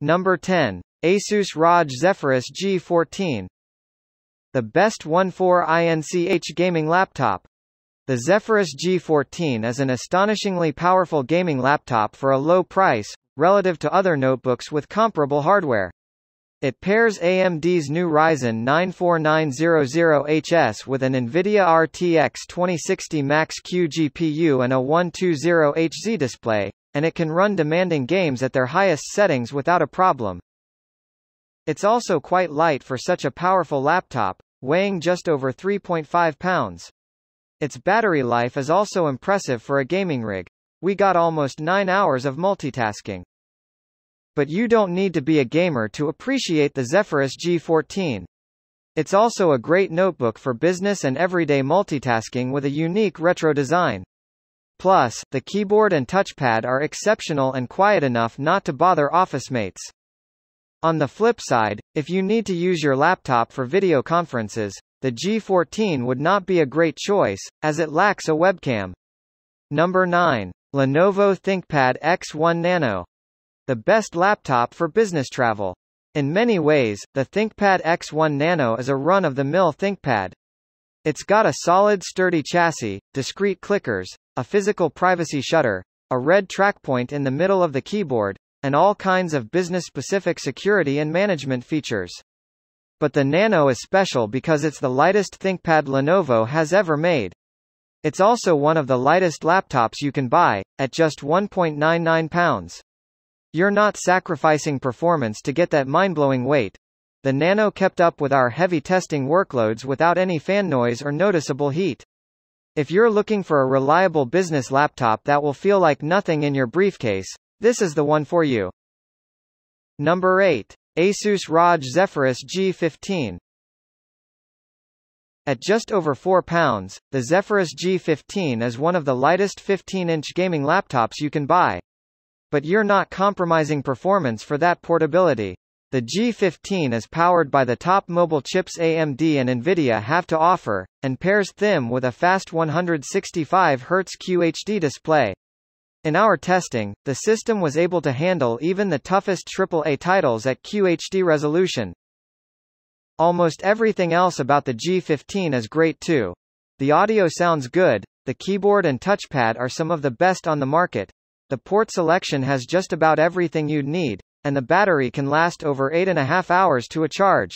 Number 10. Asus ROG Zephyrus G15. The best 14-inch gaming laptop. The Zephyrus G15 is an astonishingly powerful gaming laptop for a low price, relative to other notebooks with comparable hardware. It pairs AMD's new Ryzen 9 4900HS with an NVIDIA RTX 2060 Max-Q GPU and a 120Hz display, and it can run demanding games at their highest settings without a problem. It's also quite light for such a powerful laptop, weighing just over 3.5 pounds. Its battery life is also impressive for a gaming rig. We got almost 9 hours of multitasking. But you don't need to be a gamer to appreciate the Zephyrus G15. It's also a great notebook for business and everyday multitasking with a unique retro design. Plus, the keyboard and touchpad are exceptional and quiet enough not to bother office mates. On the flip side, if you need to use your laptop for video conferences, the G14 would not be a great choice, as it lacks a webcam. Number 9. Lenovo ThinkPad X1 Nano. The best laptop for business travel. In many ways, the ThinkPad X1 Nano is a run-of-the-mill ThinkPad. It's got a solid sturdy chassis, discrete clickers, a physical privacy shutter, a red trackpoint in the middle of the keyboard, and all kinds of business-specific security and management features. But the Nano is special because it's the lightest ThinkPad Lenovo has ever made. It's also one of the lightest laptops you can buy, at just 1.99 pounds. You're not sacrificing performance to get that mind-blowing weight. The Nano kept up with our heavy testing workloads without any fan noise or noticeable heat. If you're looking for a reliable business laptop that will feel like nothing in your briefcase, this is the one for you. Number 8. Asus ROG Zephyrus G15. At just over 4 pounds, the Zephyrus G15 is one of the lightest 15-inch gaming laptops you can buy. But you're not compromising performance for that portability. The G15 is powered by the top mobile chips AMD and Nvidia have to offer, and pairs them with a fast 165Hz QHD display. In our testing, the system was able to handle even the toughest AAA titles at QHD resolution. Almost everything else about the G15 is great too. The audio sounds good, the keyboard and touchpad are some of the best on the market, the port selection has just about everything you'd need, and the battery can last over 8.5 hours to a charge.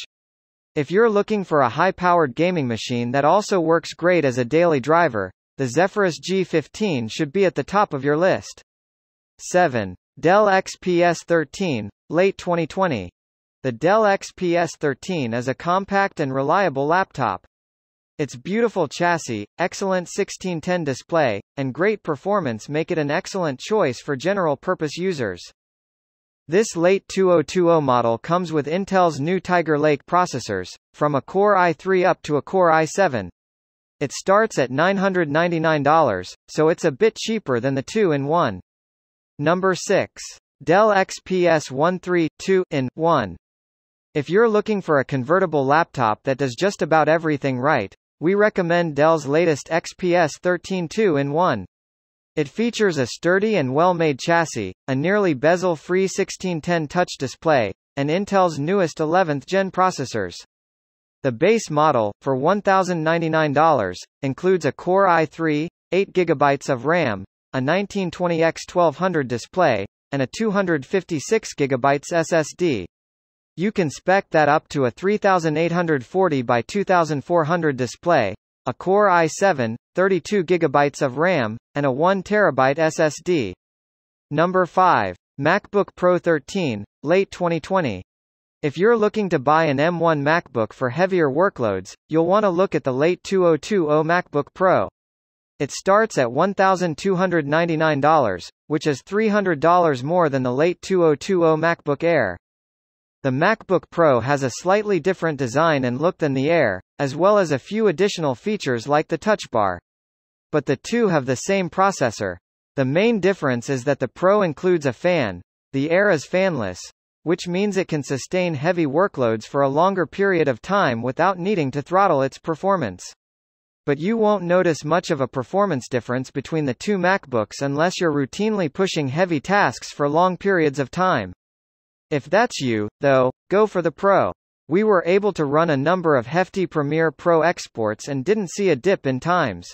If you're looking for a high-powered gaming machine that also works great as a daily driver, the Zephyrus G15 should be at the top of your list. 7. Dell XPS 13, late 2020. The Dell XPS 13 is a compact and reliable laptop. Its beautiful chassis, excellent 16:10 display, and great performance make it an excellent choice for general-purpose users. This late 2020 model comes with Intel's new Tiger Lake processors, from a Core i3 up to a Core i7. It starts at $999, so it's a bit cheaper than the 2-in-1. Number 6. Dell XPS 13/2-in-1. If you're looking for a convertible laptop that does just about everything right, we recommend Dell's latest XPS 13 2-in-1. It features a sturdy and well-made chassis, a nearly bezel-free 16:10 touch display, and Intel's newest 11th gen processors. The base model, for $1,099, includes a Core i3, 8 GB of RAM, a 1920x1200 display, and a 256 GB SSD. You can spec that up to a 3840 by 2400 display, a Core i7, 32 GB of RAM, and a 1 TB SSD. Number 5. MacBook Pro 13, late 2020. If you're looking to buy an M1 MacBook for heavier workloads, you'll want to look at the late 2020 MacBook Pro. It starts at $1,299, which is $300 more than the late 2020 MacBook Air. The MacBook Pro has a slightly different design and look than the Air, as well as a few additional features like the Touch Bar. But the two have the same processor. The main difference is that the Pro includes a fan. The Air is fanless, which means it can sustain heavy workloads for a longer period of time without needing to throttle its performance. But you won't notice much of a performance difference between the two MacBooks unless you're routinely pushing heavy tasks for long periods of time. If that's you, though, go for the Pro. We were able to run a number of hefty Premiere Pro exports and didn't see a dip in times.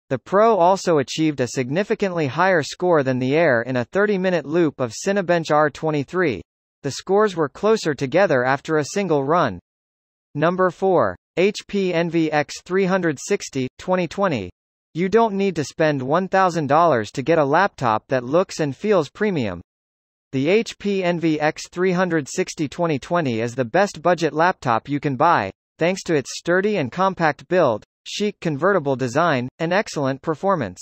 The Pro also achieved a significantly higher score than the Air in a 30-minute loop of Cinebench R23. The scores were closer together after a single run. Number 4. HP Envy X360, 2020. You don't need to spend $1,000 to get a laptop that looks and feels premium. The HP Envy X360 2020 is the best budget laptop you can buy, thanks to its sturdy and compact build, chic convertible design, and excellent performance.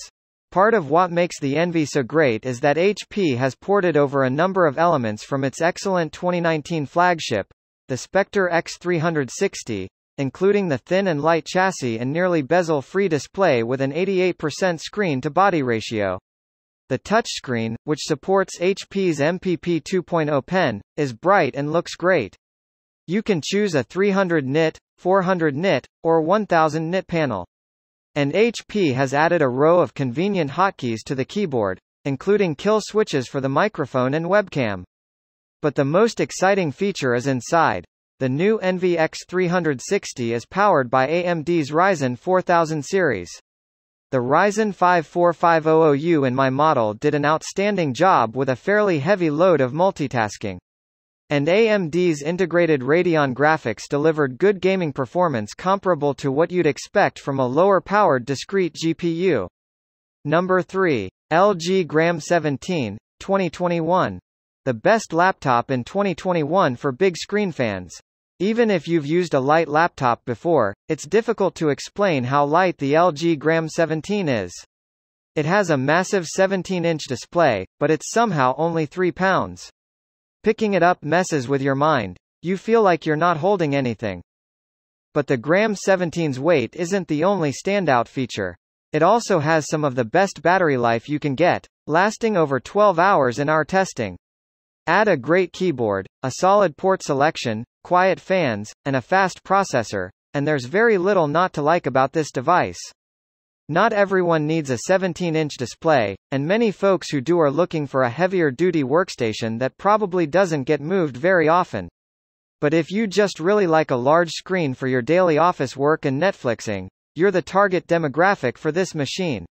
Part of what makes the Envy so great is that HP has ported over a number of elements from its excellent 2019 flagship, the Spectre X360, including the thin and light chassis and nearly bezel-free display with an 88% screen-to-body ratio. The touchscreen, which supports HP's MPP 2.0 pen, is bright and looks great. You can choose a 300 nit, 400 nit, or 1000 nit panel. And HP has added a row of convenient hotkeys to the keyboard, including kill switches for the microphone and webcam. But the most exciting feature is inside. The new Envy X360 is powered by AMD's Ryzen 4000 series. The Ryzen 5 4500U in my model did an outstanding job with a fairly heavy load of multitasking. And AMD's integrated Radeon graphics delivered good gaming performance comparable to what you'd expect from a lower-powered discrete GPU. Number 3. LG Gram 17, 2021. The best laptop in 2021 for big screen fans. Even if you've used a light laptop before, it's difficult to explain how light the LG Gram 17 is. It has a massive 17-inch display, but it's somehow only 3 pounds. Picking it up messes with your mind. You feel like you're not holding anything. But the Gram 17's weight isn't the only standout feature. It also has some of the best battery life you can get, lasting over 12 hours in our testing. Add a great keyboard, a solid port selection, quiet fans, and a fast processor, and there's very little not to like about this device. Not everyone needs a 17-inch display, and many folks who do are looking for a heavier-duty workstation that probably doesn't get moved very often. But if you just really like a large screen for your daily office work and Netflixing, you're the target demographic for this machine.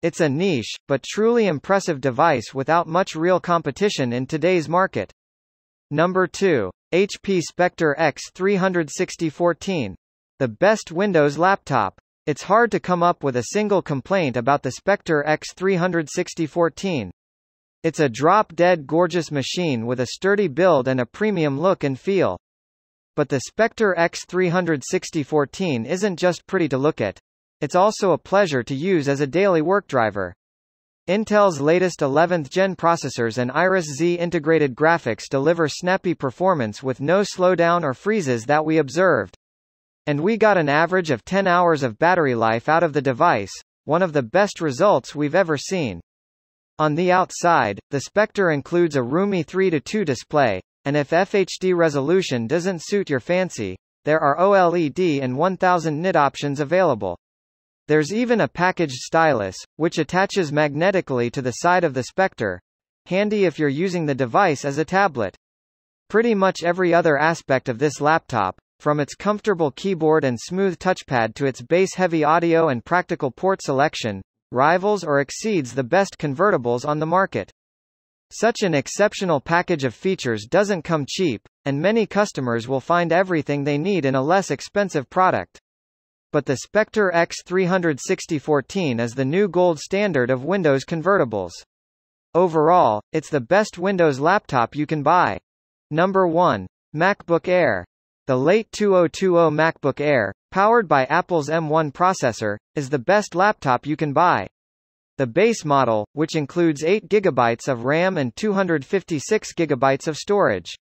It's a niche, but truly impressive device without much real competition in today's market. Number 2. HP Spectre X360 14. The best Windows laptop. It's hard to come up with a single complaint about the Spectre X360 14. It's a drop-dead gorgeous machine with a sturdy build and a premium look and feel. But the Spectre X360 14 isn't just pretty to look at. It's also a pleasure to use as a daily work driver. Intel's latest 11th gen processors and Iris X integrated graphics deliver snappy performance with no slowdown or freezes that we observed. And we got an average of 10 hours of battery life out of the device, one of the best results we've ever seen. On the outside, the Spectre includes a roomy 3:2 display, and if FHD resolution doesn't suit your fancy, there are OLED and 1000 nit options available. There's even a packaged stylus, which attaches magnetically to the side of the Spectre, handy if you're using the device as a tablet. Pretty much every other aspect of this laptop, from its comfortable keyboard and smooth touchpad to its bass-heavy audio and practical port selection, rivals or exceeds the best convertibles on the market. Such an exceptional package of features doesn't come cheap, and many customers will find everything they need in a less expensive product. But the Spectre X360 14 is the new gold standard of Windows convertibles. Overall, it's the best Windows laptop you can buy. Number 1. MacBook Air. The late 2020 MacBook Air, powered by Apple's M1 processor, is the best laptop you can buy. The base model, which includes 8 GB of RAM and 256 GB of storage.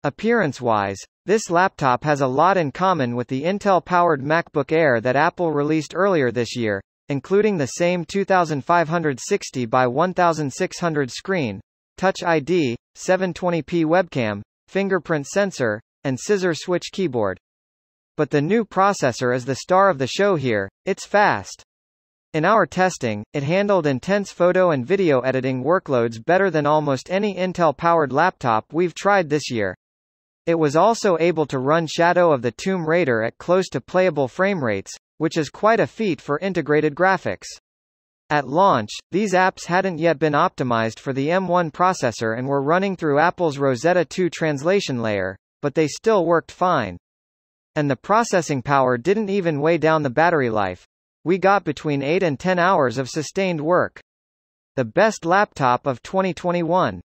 Appearance-wise, this laptop has a lot in common with the Intel-powered MacBook Air that Apple released earlier this year, including the same 2560 by 1600 screen, Touch ID, 720p webcam, fingerprint sensor, and scissor switch keyboard. But the new processor is the star of the show here. It's fast. In our testing, it handled intense photo and video editing workloads better than almost any Intel-powered laptop we've tried this year. It was also able to run Shadow of the Tomb Raider at close to playable frame rates, which is quite a feat for integrated graphics. At launch, these apps hadn't yet been optimized for the M1 processor and were running through Apple's Rosetta 2 translation layer, but they still worked fine. And the processing power didn't even weigh down the battery life. We got between 8 and 10 hours of sustained work. The best laptop of 2021.